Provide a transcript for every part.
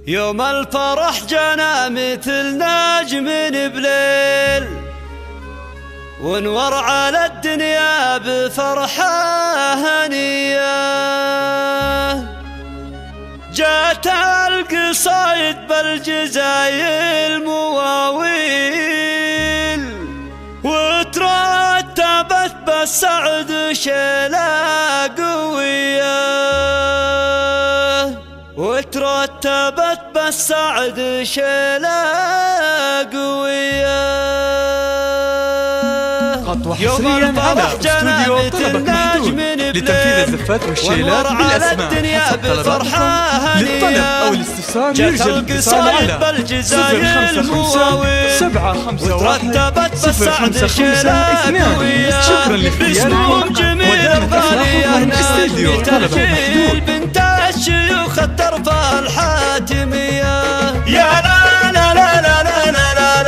يوم الفرح جانا مثل نجم بليل، ونور على الدنيا بفرحة هنية. جات القصايد بالجزايل مواويل، وترتبت بالسعد شيلة قوية، وترتبت بالسعد شيلة قوية. خطوة حصريا على استوديو طلبك محدود لتنفيذ الزفات والشيلات بالأسماء حسب طلباتكم. للطلب أو الاستفسار يرجى الاتصال على 055-751-055-2. شكرا لاختياركم ودامت أفراحكم استوديو طلبك محدود. بنت الشيوخ الترفة الحاتمية، يا لا لا لا لا لا لا لا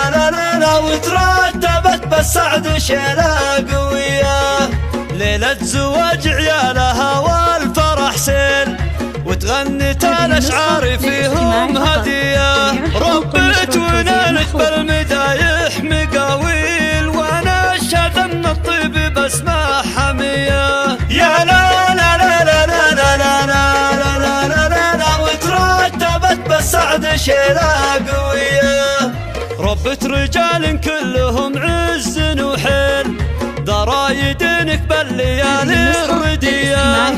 لا لا لا، وترتبت بالسعد شيلة قوية. ليلة زواج عيالها والفرح سيل، وتغنت الأشعار فيهم هدية. ربت ونالت بالمدايح مقاويل، وانا اشهد ان الطيب باسمه حمية. يا لا لا لا لا لا لا لا لا لا لا لا لا، وترتبت بالسعد شيلة قوية. ربت رجال كلهم عز وحيل، ضرايدنك بالليالي الردية.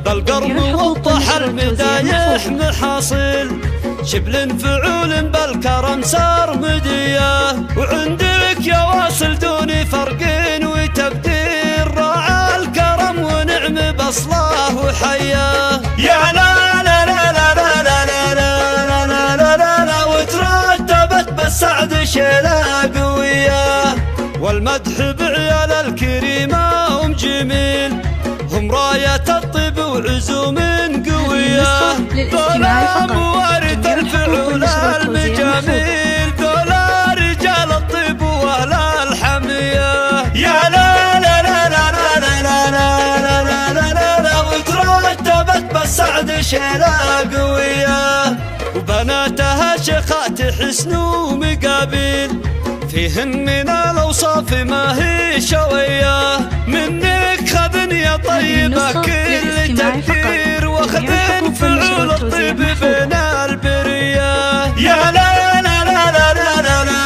بالقرن وضح المدايح محاصيل، شبل فعول بالكرم صار مدية. وعندك يا واصل دون فرق وتبدير، راعى الكرم ونعم بصله وحياه. يا لا لا لا لا لا لا لا لا لا لا لا لا، وترتبت بالسعد شيلة قوية. والمدح بعيال الكريمة هم جميل، هم راية الطيب وعزوم قوية. دولا موارد الفعول المجاميل، دولا رجال الطيب واهل الحمية. يا لا لا لا لا لا لا لا لا لا لا لا لا، وترتبت بالسعد شيلة قوية. وبناتها شيخات حسن ومقابيل، فيهن من الأوصاف ما هي شوية. منك خذن يا طيبة كل تقدير، واخذن فعول الطيب بين البرية. يا لا لا لا لا لا لا لا لا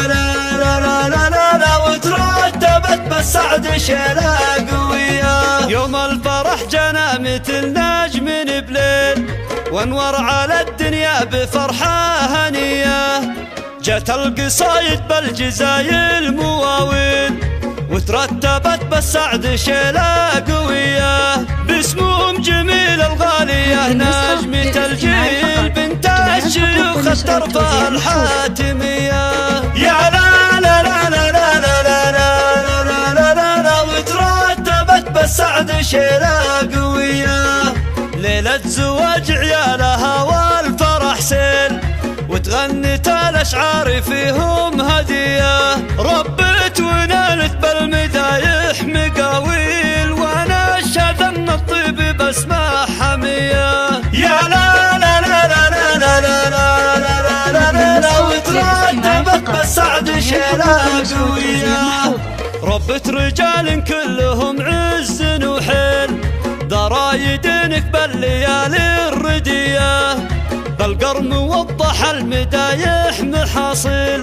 لا لا لا لا، وترتبت بالسعد شيلة قوية. يوم الفرح جانا مثل نجم بليل، وانور على الدنيا بفرحة هنية. جات القصايد بالجزايل مواويل، وترتبت بالسعد شيلة قوية. باسمهم جميل الغالية نجمة الجيل، بنت الشيوخ الترفة الحاتمية. يا لا لا لا لا لا لا لا لا لا لا لا، وترتبت بالسعد شيلة قوية. ليلة زواج عيالها والفرح سيل، وتغنت الأشعار فيهم هدية. ربت ونالت بالمدايح مقاويل، وانا اشهد ان الطيب باسمه حمية. يا لا لا لا لا لا لا لا لا لا لا لا، وترتبت بالسعد شيلة قوية. ربت رجال كلهم عز وحيل، ضرايدنك بالليالي الردية. بالقرن وضح المدايح محاصيل،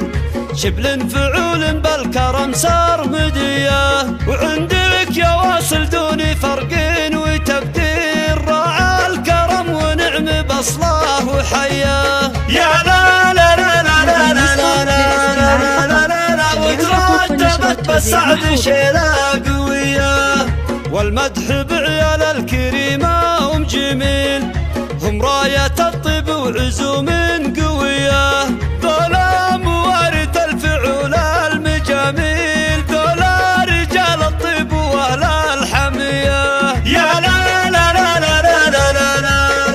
شبل فعول بالكرم صار مدية. وعندك يا واصل دون فرق وتبدير، راعى الكرم ونعم بصله وحياه. يا لا لا لا لا لا لا لا لا لا لا لا، وترتبت بالسعد شيلة قوية. والمدح بعيال الكريمة هم جميل، هم راية الطيب وعزوم قوية. دولا موارد الفعول المجاميل، دولا رجال الطيب واهل الحمية. يا لا لا لا لا لا لا لا لا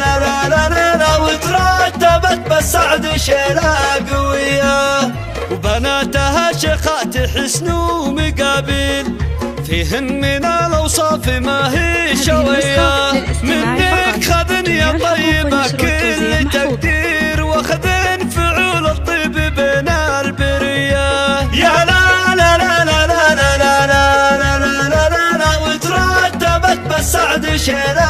لا لا لا لا، وترتبت بالسعد شيلة قوية. وبناتها شيخات حسن ومقابيل، فيهن من الأوصاف ما هي شوية. منك خذن يا طيبة كل تقدير، شيلة